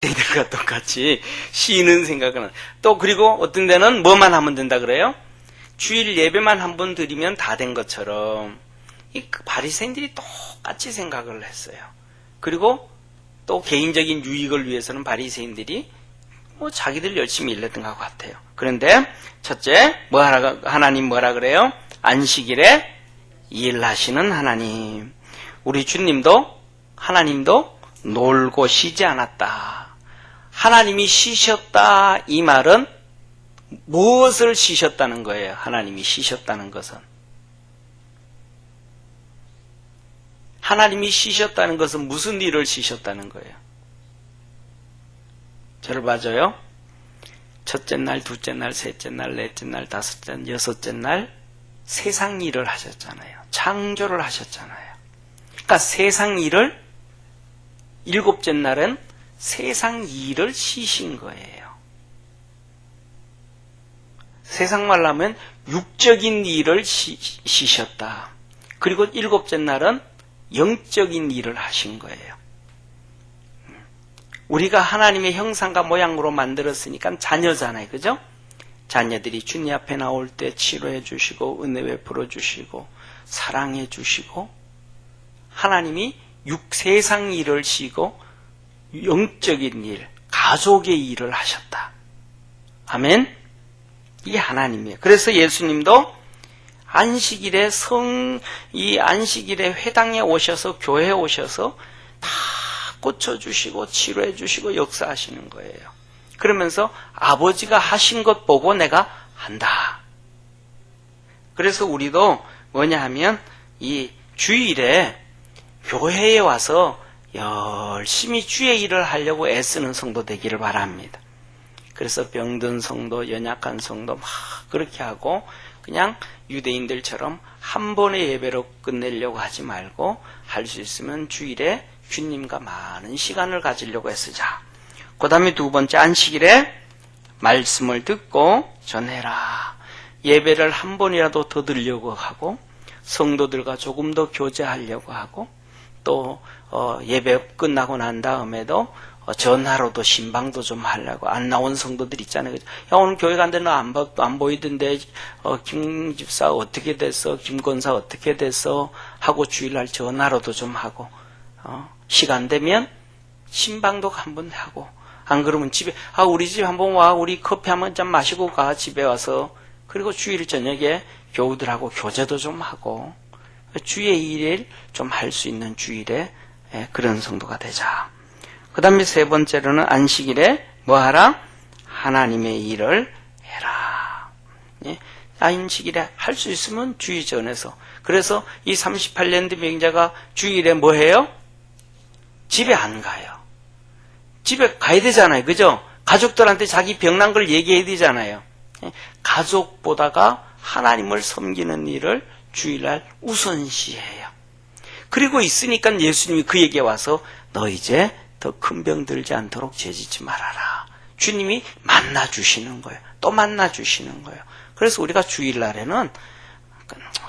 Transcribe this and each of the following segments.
바리새인들과 똑같이 쉬는 생각은 또 그리고 어떤 데는 뭐만 하면 된다 그래요? 주일 예배만 한 번 드리면 다 된 것처럼 이 바리새인들이 똑같이 생각을 했어요. 그리고 또 개인적인 유익을 위해서는 바리새인들이 자기들 열심히 일했던 것 같아요. 그런데 첫째 하나님 뭐라 그래요? 안식일에 일하시는 하나님. 우리 주님도 하나님도 놀고 쉬지 않았다. 하나님이 쉬셨다 이 말은 무엇을 쉬셨다는 거예요? 하나님이 쉬셨다는 것은 하나님이 쉬셨다는 것은 무슨 일을 쉬셨다는 거예요? 저를 봐줘요. 첫째 날, 둘째 날, 셋째 날, 넷째 날, 다섯째 날, 여섯째 날 세상 일을 하셨잖아요. 창조를 하셨잖아요. 그러니까 세상 일을 일곱째 날은 세상 일을 쉬신 거예요. 세상 말로 하면 육적인 일을 쉬셨다. 그리고 일곱째 날은 영적인 일을 하신 거예요. 우리가 하나님의 형상과 모양으로 만들었으니까 자녀잖아요. 그죠? 자녀들이 주님 앞에 나올 때 치료해 주시고 은혜 베풀어 주시고 사랑해 주시고 하나님이 세상 일을 쉬고 영적인 일, 가족의 일을 하셨다. 아멘? 이게 하나님이에요. 그래서 예수님도 안식일에 이 안식일에 회당에 오셔서 교회에 오셔서 다 고쳐주시고 치료해주시고 역사하시는 거예요. 그러면서 아버지가 하신 것 보고 내가 한다. 그래서 우리도 뭐냐 하면 이 주일에 교회에 와서 열심히 주의 일을 하려고 애쓰는 성도 되기를 바랍니다. 그래서 병든 성도, 연약한 성도 막 그렇게 하고 그냥 유대인들처럼 한 번의 예배로 끝내려고 하지 말고 할 수 있으면 주일에 주님과 많은 시간을 가지려고 애쓰자. 그 다음에 두 번째 안식일에 말씀을 듣고 전해라. 예배를 한 번이라도 더 드리려고 하고 성도들과 조금 더 교제하려고 하고 또 예배 끝나고 난 다음에도 전화로도 신방도 좀 하려고 안 나온 성도들 있잖아요. 야, 오늘 교회 간데 안 보이던데 김 집사 어떻게 됐어? 김 권사 어떻게 됐어? 하고 주일날 전화로도 좀 하고 시간 되면 신방도 한번 하고 안 그러면 집에 우리 집 한번 와 우리 커피 한 잔 마시고 가 집에 와서 그리고 주일 저녁에 교우들하고 교제도 좀 하고 주의 일을 좀 할 수 있는 주일에 그런 성도가 되자. 그 다음에 세 번째로는 안식일에 뭐 하라? 하나님의 일을 해라. 안식일에 할 수 있으면 주의 전에서. 그래서 이 38년 병자가 주일에 뭐 해요? 집에 안 가요. 집에 가야 되잖아요. 그죠? 가족들한테 자기 병난 걸 얘기해야 되잖아요. 가족보다가 하나님을 섬기는 일을 주일날 우선시해요. 그리고 있으니까 예수님이 그에게 와서 너 이제 더 큰 병 들지 않도록 죄짓지 말아라. 주님이 만나주시는 거예요. 또 만나주시는 거예요. 그래서 우리가 주일날에는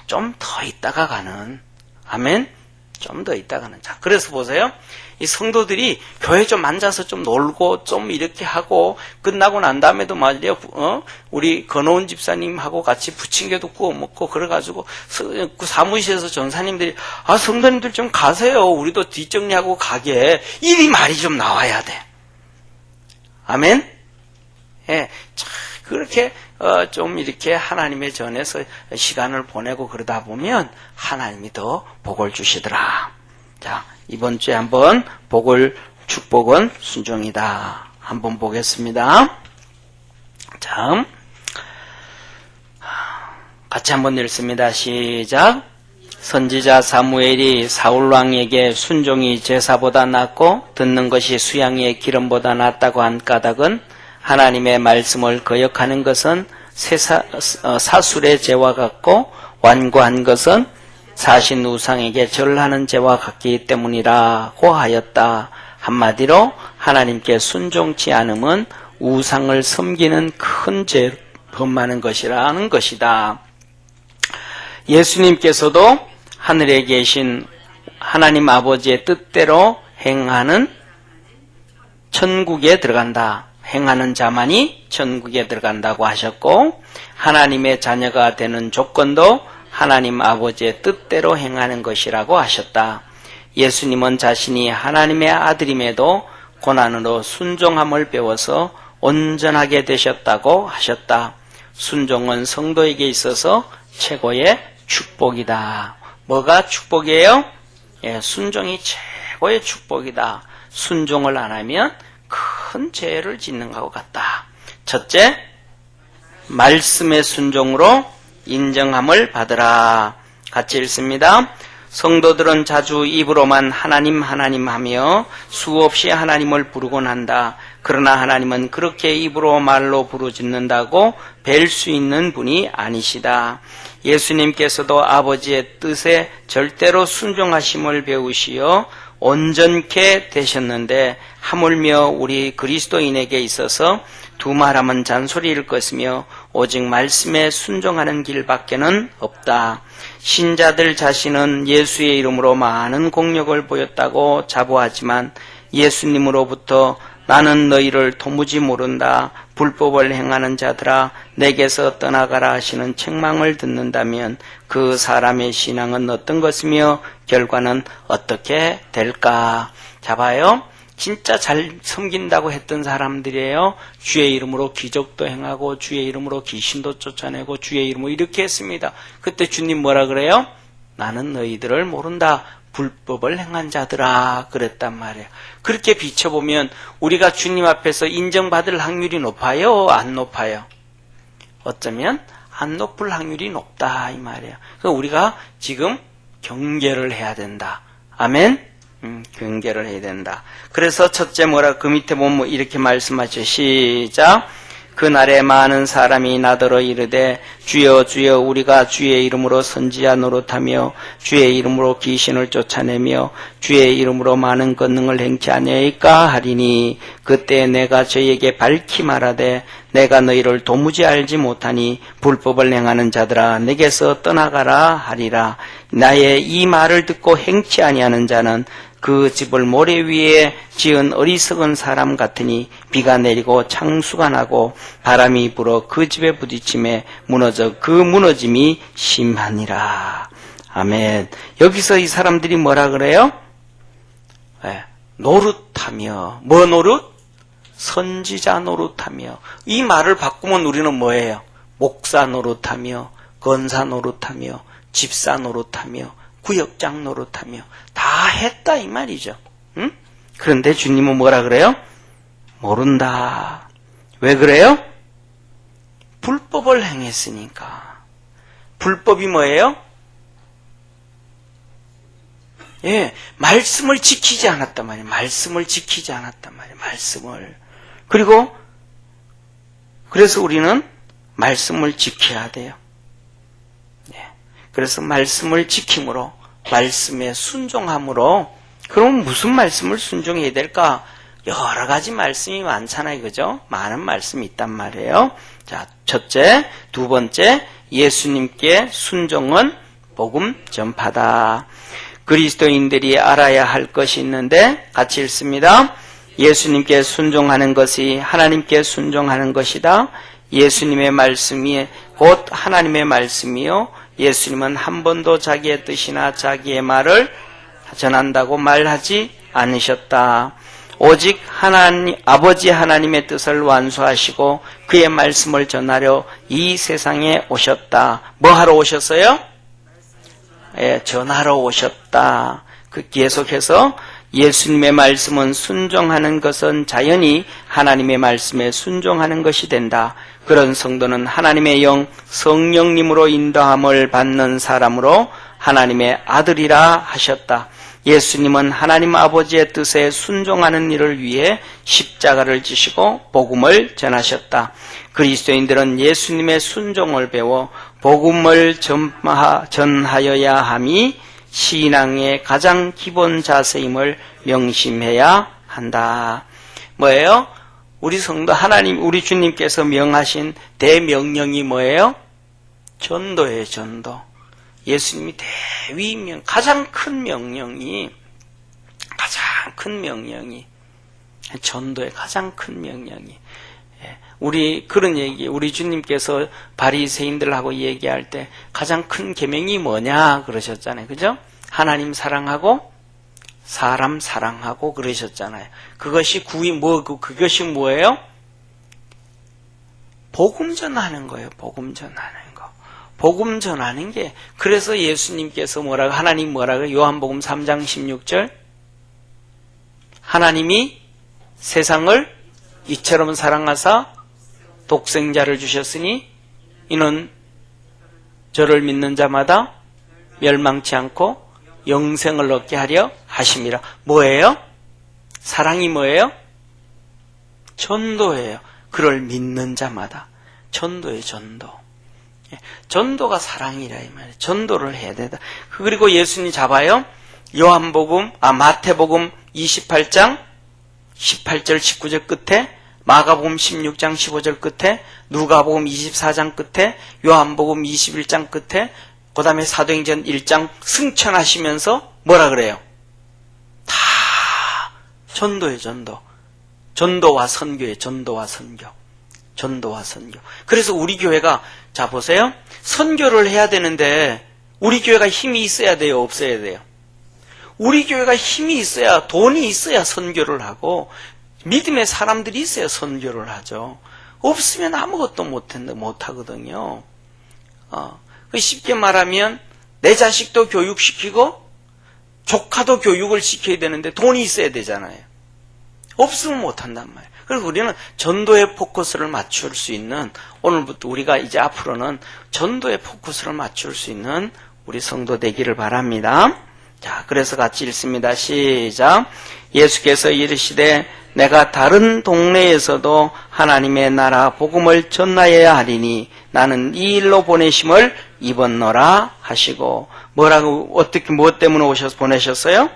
좀 더 있다가 가는 아멘? 좀 더 있다가는 자. 그래서 보세요. 이 성도들이 교회 좀 앉아서 좀 놀고 좀 이렇게 하고 끝나고 난 다음에도 말이에요. 우리 건호운 집사님하고 같이 부침개도 구워 먹고 그래가지고 그 사무실에서 전사님들이 성도님들 좀 가세요. 우리도 뒷정리하고 가게. 이 말이 좀 나와야 돼. 아멘? 예. 그렇게 좀 이렇게 하나님의 전에서 시간을 보내고 그러다 보면 하나님이 더 복을 주시더라. 자, 이번 주에 한번 축복은 순종이다. 한번 보겠습니다. 자, 같이 한번 읽습니다. 시작. 선지자 사무엘이 사울왕에게 순종이 제사보다 낫고 듣는 것이 수양의 기름보다 낫다고 한 까닭은 하나님의 말씀을 거역하는 것은 사술의 죄와 같고 완고한 것은 사신 우상에게 절하는 죄와 같기 때문이라고 하였다. 한마디로 하나님께 순종치 않음은 우상을 섬기는 큰 죄 범하는 것이라는 것이다. 예수님께서도 하늘에 계신 하나님 아버지의 뜻대로 행하는 천국에 들어간다. 행하는 자만이 천국에 들어간다고 하셨고, 하나님의 자녀가 되는 조건도 하나님 아버지의 뜻대로 행하는 것이라고 하셨다. 예수님은 자신이 하나님의 아들임에도 고난으로 순종함을 배워서 온전하게 되셨다고 하셨다. 순종은 성도에게 있어서 최고의 축복이다. 뭐가 축복이에요? 예, 순종이 최고의 축복이다. 순종을 안 하면 큰 죄를 짓는 것 같다. 첫째, 말씀의 순종으로 인정함을 받으라. 같이 읽습니다. 성도들은 자주 입으로만 하나님 하나님 하며 수없이 하나님을 부르곤 한다. 그러나 하나님은 그렇게 입으로 말로 부르짖는다고 뵐 수 있는 분이 아니시다. 예수님께서도 아버지의 뜻에 절대로 순종하심을 배우시어 온전케 되셨는데, 하물며 우리 그리스도인에게 있어서 두말하면 잔소리일 것이며 오직 말씀에 순종하는 길밖에는 없다. 신자들 자신은 예수의 이름으로 많은 공력을 보였다고 자부하지만 예수님으로부터 나는 너희를 도무지 모른다, 불법을 행하는 자들아 내게서 떠나가라 하시는 책망을 듣는다면 그 사람의 신앙은 어떤 것이며 결과는 어떻게 될까? 자, 봐요. 진짜 잘 섬긴다고 했던 사람들이에요. 주의 이름으로 기적도 행하고 주의 이름으로 귀신도 쫓아내고 주의 이름으로 이렇게 했습니다. 그때 주님 뭐라 그래요? 나는 너희들을 모른다, 불법을 행한 자들아 그랬단 말이에요. 그렇게 비춰보면 우리가 주님 앞에서 인정받을 확률이 높아요? 안 높아요? 어쩌면 안 높을 확률이 높다 이 말이에요. 그래서 우리가 지금 경계를 해야 된다. 아멘? 경계를 해야 된다. 그래서 첫째 그 밑에 보면 이렇게 말씀하죠. 시작. 그날에 많은 사람이 나더러 이르되 주여 주여 우리가 주의 이름으로 선지자 노릇하며 주의 이름으로 귀신을 쫓아내며 주의 이름으로 많은 권능을 행치 아니하였까 하리니 그때 내가 저희에게 밝히 말하되 내가 너희를 도무지 알지 못하니 불법을 행하는 자들아 내게서 떠나가라 하리라. 나의 이 말을 듣고 행치 아니하는 자는 그 집을 모래 위에 지은 어리석은 사람 같으니 비가 내리고 창수가 나고 바람이 불어 그 집에 부딪힘에 무너져 그 무너짐이 심하니라. 아멘. 여기서 이 사람들이 뭐라 그래요? 네, 노릇하며. 뭐 노릇? 선지자 노릇하며. 이 말을 바꾸면 우리는 뭐예요? 목사 노릇하며 권사 노릇하며 집사 노릇하며 구역장 노릇하며 다 했다 이 말이죠. 응? 그런데 주님은 뭐라 그래요? 모른다. 왜 그래요? 불법을 행했으니까. 불법이 뭐예요? 예, 말씀을 지키지 않았단 말이에요. 말씀을 지키지 않았단 말이에요. 말씀을. 그래서 우리는 말씀을 지켜야 돼요. 예, 그래서 말씀을 지킴으로, 말씀에 순종함으로. 그럼 무슨 말씀을 순종해야 될까? 여러 가지 말씀이 많잖아요. 그죠? 많은 말씀이 있단 말이에요. 자, 첫째, 두 번째, 예수님께 순종은 복음 전파다. 그리스도인들이 알아야 할 것이 있는데 같이 읽습니다. 예수님께 순종하는 것이 하나님께 순종하는 것이다. 예수님의 말씀이 곧 하나님의 말씀이요. 예수님은 한 번도 자기의 뜻이나 자기의 말을 전한다고 말하지 않으셨다. 오직 아버지 하나님의 뜻을 완수하시고 그의 말씀을 전하려 이 세상에 오셨다. 뭐 하러 오셨어요? 예, 전하러 오셨다. 계속해서 예수님의 말씀은 순종하는 것은 자연히 하나님의 말씀에 순종하는 것이 된다. 그런 성도는 하나님의 영 성령님으로 인도함을 받는 사람으로 하나님의 아들이라 하셨다. 예수님은 하나님 아버지의 뜻에 순종하는 일을 위해 십자가를 지시고 복음을 전하셨다. 그리스도인들은 예수님의 순종을 배워 복음을 전하여야 함이 신앙의 가장 기본 자세임을 명심해야 한다. 뭐예요? 우리 성도 하나님, 우리 주님께서 명하신 대명령이 뭐예요? 전도예요, 전도. 예수님이 가장 큰 명령이 전도의 가장 큰 명령이. 우리 주님께서 바리새인들하고 얘기할 때 가장 큰 계명이 뭐냐 그러셨잖아요. 그죠? 하나님 사랑하고 사람 사랑하고 그러셨잖아요. 그것이 그것이 뭐예요? 복음 전하는 거예요. 복음 전하는 거. 복음 전하는 게, 그래서 예수님께서 하나님 뭐라고, 요한복음 3장 16절, 하나님이 세상을 이처럼 사랑하사 독생자를 주셨으니 이는 저를 믿는 자마다 멸망치 않고 영생을 얻게 하려 하심이라. 뭐예요? 사랑이 뭐예요? 전도예요. 그를 믿는 자마다. 전도예요, 전도. 전도가 사랑이라 이 말이에요. 전도를 해야 된다. 그리고 예수님 잡아요. 마태복음 28장 18절 19절 끝에, 마가복음 16장 15절 끝에, 누가복음 24장 끝에, 요한복음 21장 끝에, 그 다음에 사도행전 1장 승천하시면서 뭐라 그래요? 다 전도예요, 전도. 전도와 선교예요, 전도와 선교. 전도와 선교. 그래서 우리 교회가, 자 보세요. 선교를 해야 되는데 우리 교회가 힘이 있어야 돼요, 없어야 돼요? 우리 교회가 힘이 있어야, 돈이 있어야 선교를 하고, 믿음의 사람들이 있어야 선교를 하죠. 없으면 아무것도 못하거든요. 쉽게 말하면 내 자식도 교육시키고 조카도 교육을 시켜야 되는데 돈이 있어야 되잖아요. 없으면 못한단 말이에요. 그래서 우리는 전도에 포커스를 맞출 수 있는, 오늘부터 우리가 이제 앞으로는 전도에 포커스를 맞출 수 있는 우리 성도 되기를 바랍니다. 자, 그래서 같이 읽습니다. 시작. 예수께서 이르시되 내가 다른 동네에서도 하나님의 나라 복음을 전하여야 하리니 나는 이 일로 보내심을 입었노라 하시고, 무엇 때문에 보내셨어요?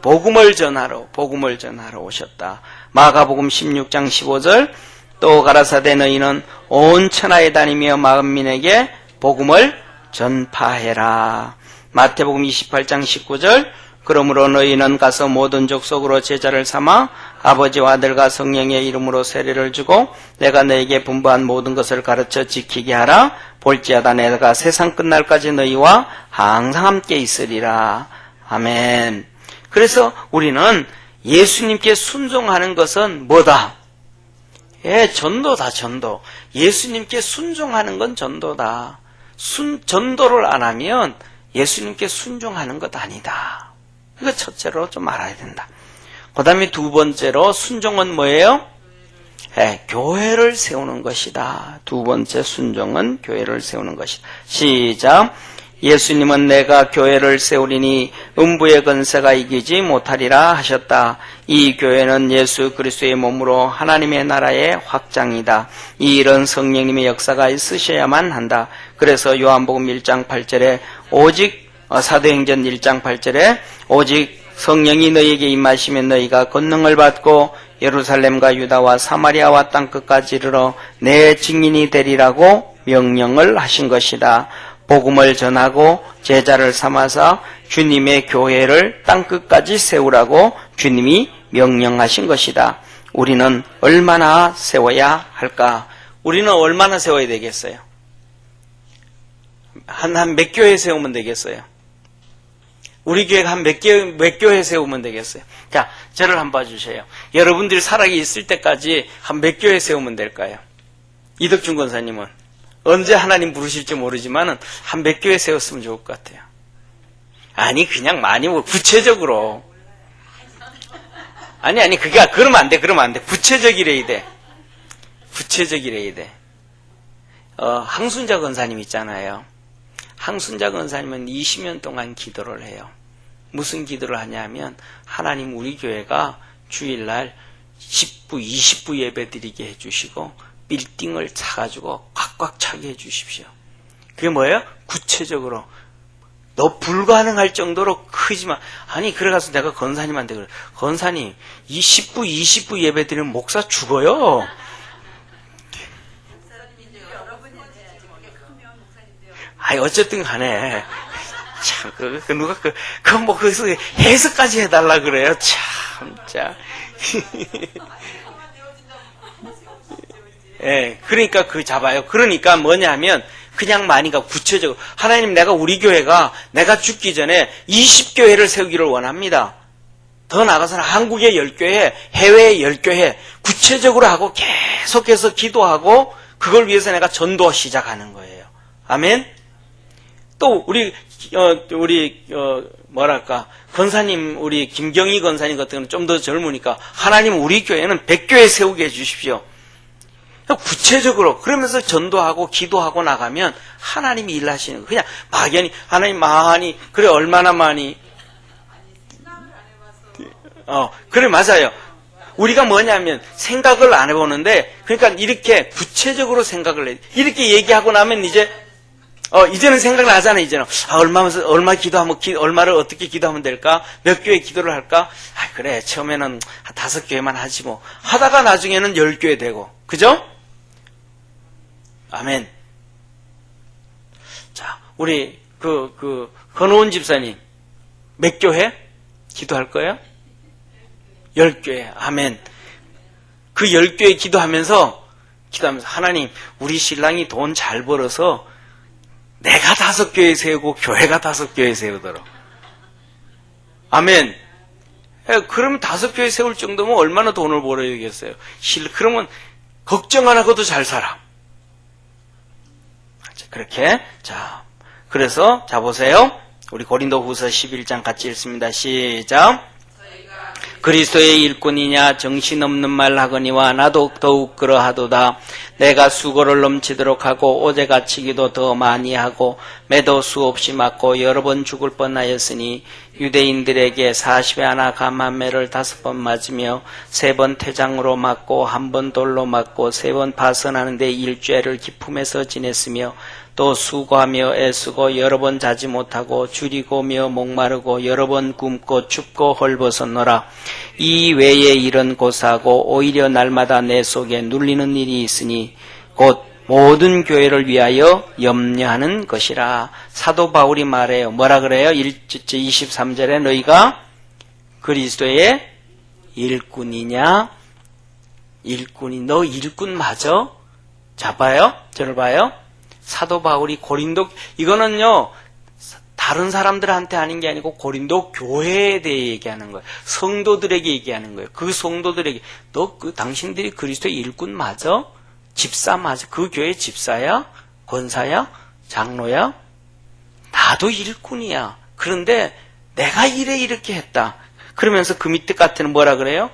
복음을 전하러 오셨다. 마가복음 16장 15절, 또 가라사대 너희는 온 천하에 다니며 만민에게 복음을 전파해라. 마태복음 28장 19절, 그러므로 너희는 가서 모든 족속으로 제자를 삼아 아버지와 아들과 성령의 이름으로 세례를 주고 내가 너에게 분부한 모든 것을 가르쳐 지키게 하라. 볼지어다 내가 세상 끝날까지 너희와 항상 함께 있으리라. 아멘. 그래서 우리는 예수님께 순종하는 것은 뭐다? 전도다, 전도. 예수님께 순종하는 건 전도다. 전도를 안 하면 예수님께 순종하는 것 아니다. 이거 첫째로 좀 알아야 된다. 그 다음에 두 번째로 순종은 뭐예요? 교회를 세우는 것이다. 두 번째 순종은 교회를 세우는 것이다. 시작. 예수님은 내가 교회를 세우리니 음부의 권세가 이기지 못하리라 하셨다. 이 교회는 예수 그리스도의 몸으로 하나님의 나라의 확장이다. 이 일은 성령님의 역사가 있으셔야만 한다. 그래서 요한복음 1장 8절에 사도행전 1장 8절에 오직 성령이 너희에게 임하시면 너희가 권능을 받고 예루살렘과 유다와 사마리아와 땅끝까지 이르러 내 증인이 되리라고 명령을 하신 것이다. 복음을 전하고 제자를 삼아서 주님의 교회를 땅끝까지 세우라고 주님이 명령하신 것이다. 우리는 얼마나 세워야 할까? 우리는 얼마나 세워야 되겠어요? 한 몇 교회 세우면 되겠어요? 우리 교회가 한 몇 교회 세우면 되겠어요? 자, 저를 한번 봐주세요. 여러분들이 살아있을 때까지 한 몇 교회 세우면 될까요? 이덕준 권사님은 언제 하나님 부르실지 모르지만 한 몇 교회 세웠으면 좋을 것 같아요. 아니, 그냥 많이 구체적으로. 아니, 그러면 안 돼. 구체적이래야 돼. 항순자 권사님 있잖아요. 항순자 권사님은 20년 동안 기도를 해요. 무슨 기도를 하냐면, 하나님 우리 교회가 주일날 10부, 20부 예배 드리게 해주시고 빌딩을 차가지고 꽉꽉 차게 해주십시오. 그게 뭐예요? 구체적으로. 너 불가능할 정도로 크지만, 아니 그래가서 내가 권사님한테 그래. 권사님 10부, 20부 예배 드리면 목사 죽어요. 아니 어쨌든 간에 참 누가 거기서 해석까지 해달라 그래요. 참, 자 예, 그러니까 그 잡아요. 그러니까 뭐냐면 그냥 많이가 구체적으로 하나님 내가 우리 교회가 내가 죽기 전에 20교회를 세우기를 원합니다. 더 나아가서는 한국의 10교회, 해외의 10교회 구체적으로 하고 계속해서 기도하고 그걸 위해서 내가 전도 시작하는 거예요. 아멘. 또 우리 뭐랄까 권사님 우리 김경희 권사님 같은 경우는 좀 더 젊으니까 하나님 우리 교회는 100교회 세우게 해주십시오. 구체적으로 그러면서 전도하고 기도하고 나가면 하나님이 일하시는 거예요. 그냥 막연히 하나님 많이 그래 얼마나 많이 그래 맞아요. 우리가 뭐냐면 생각을 안 해보는데 그러니까 이렇게 구체적으로 생각을 해. 이렇게 얘기하고 나면 이제는 생각나잖아. 이제는 얼마 기도하면 얼마를 어떻게 기도하면 될까? 몇 교회 기도를 할까? 그래 처음에는 5교회만 하지 뭐 하다가 나중에는 10교회 되고 그죠? 아멘. 자 우리 건호은 집사님 몇 교회 기도할 거예요? 10교회. 아멘. 그 10교회 기도하면서 하나님 우리 신랑이 돈 잘 벌어서 내가 5교회 세우고 교회가 5교회 세우도록. 아멘. 그러면 5교회 세울 정도면 얼마나 돈을 벌어야겠어요. 그러면 걱정 안 하고도 잘 살아. 그렇게. 자, 그래서 자 보세요. 우리 고린도후서 11장 같이 읽습니다. 시작. 그리스도의 일꾼이냐 정신없는 말 하거니와 나도 더욱 그러하도다. 내가 수고를 넘치도록 하고 오제 갇히기도 더 많이 하고 매도 수없이 맞고 여러 번 죽을 뻔하였으니 유대인들에게 40에 하나 감한 매를 5번 맞으며 3번 태장으로 맞고 1번 돌로 맞고 3번 파선하는데 일죄를 기품에서 지냈으며 또 수고하며 애쓰고 여러 번 자지 못하고 줄이고며 목마르고 여러 번 굶고 춥고 헐벗었노라. 이 외에 일은 고사하고 오히려 날마다 내 속에 눌리는 일이 있으니 곧 모든 교회를 위하여 염려하는 것이라. 사도 바울이 말해요. 뭐라 그래요? 23절에 너희가 그리스도의 일꾼이냐? 너 일꾼 맞아? 자 봐요. 저를 봐요. 사도 바울이 고린도 이거는요 다른 사람들한테 하는 게 아니고 고린도 교회에 대해 얘기하는 거예요. 성도들에게 얘기하는 거예요. 그 성도들에게 당신들이 그리스도의 일꾼 맞아? 집사 맞아? 그 교회 집사야? 권사야? 장로야? 나도 일꾼이야. 그런데 내가 이렇게 했다. 그러면서 그 밑에 같은 뭐라 그래요?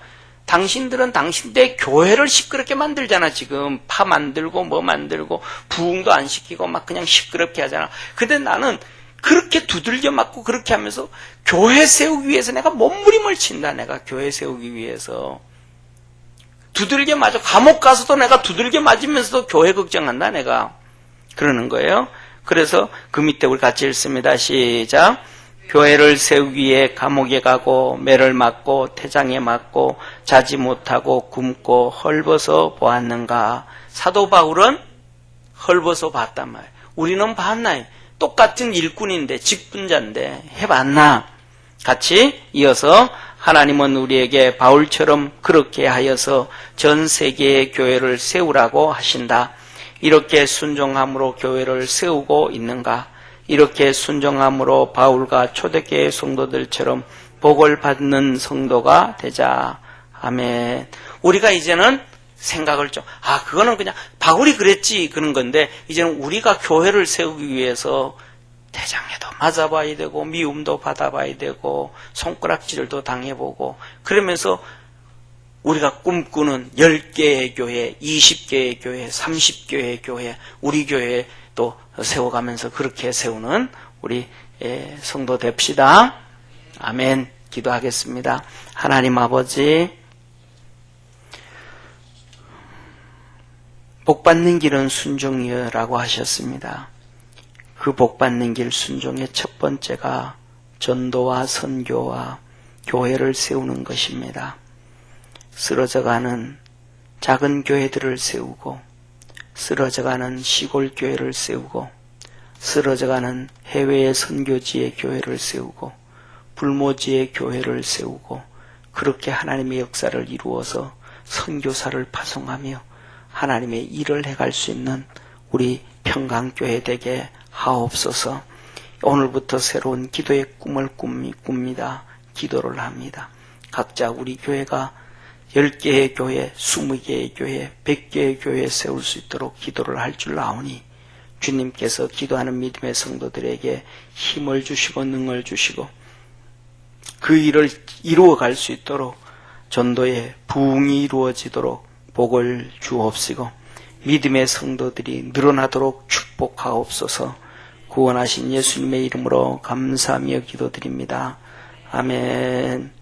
당신들은 당신들의 교회를 시끄럽게 만들잖아. 지금 파 만들고 뭐 만들고 부흥도 안 시키고 막 그냥 시끄럽게 하잖아. 근데 나는 그렇게 두들겨 맞고 그렇게 하면서 교회 세우기 위해서 내가 몸부림을 친다. 내가 교회 세우기 위해서 두들겨 맞아. 감옥 가서도 내가 두들겨 맞으면서도 교회 걱정한다. 내가 그러는 거예요. 그래서 그 밑에 우리 같이 읽습니다. 시작. 교회를 세우기 위해 감옥에 가고 매를 맞고 태장에 맞고 자지 못하고 굶고 헐벗어 보았는가. 사도 바울은 헐벗어 봤단 말이에요. 우리는 봤나요? 똑같은 일꾼인데 직분자인데 해봤나? 같이 이어서 하나님은 우리에게 바울처럼 그렇게 하여서 전 세계의 교회를 세우라고 하신다. 이렇게 순종함으로 교회를 세우고 있는가? 이렇게 순종함으로 바울과 초대교회 성도들처럼 복을 받는 성도가 되자. 아멘. 우리가 이제는 생각을 그거는 그냥 바울이 그랬지 그런 건데 이제는 우리가 교회를 세우기 위해서 대장에도 맞아봐야 되고 미움도 받아봐야 되고 손가락질도 당해보고 그러면서 우리가 꿈꾸는 10개의 교회, 20개의 교회, 30개의 교회, 우리 교회 또 세워가면서 그렇게 세우는 우리 성도 됩시다. 아멘. 기도하겠습니다. 하나님 아버지, 복받는 길은 순종이여라고 하셨습니다. 그 복받는 길 순종의 첫 번째가 전도와 선교와 교회를 세우는 것입니다. 쓰러져가는 작은 교회들을 세우고 쓰러져가는 시골 교회를 세우고 쓰러져가는 해외의 선교지의 교회를 세우고 불모지의 교회를 세우고 그렇게 하나님의 역사를 이루어서 선교사를 파송하며 하나님의 일을 해갈 수 있는 우리 평강교회 되게 하옵소서. 오늘부터 새로운 기도의 꿈을 꿉니다. 기도를 합니다. 각자 우리 교회가 10개의 교회, 20개의 교회, 100개의 교회 세울 수 있도록 기도를 할 줄 아오니 주님께서 기도하는 믿음의 성도들에게 힘을 주시고 능을 주시고 그 일을 이루어갈 수 있도록 전도의 부흥이 이루어지도록 복을 주옵시고 믿음의 성도들이 늘어나도록 축복하옵소서. 구원하신 예수님의 이름으로 감사하며 기도드립니다. 아멘.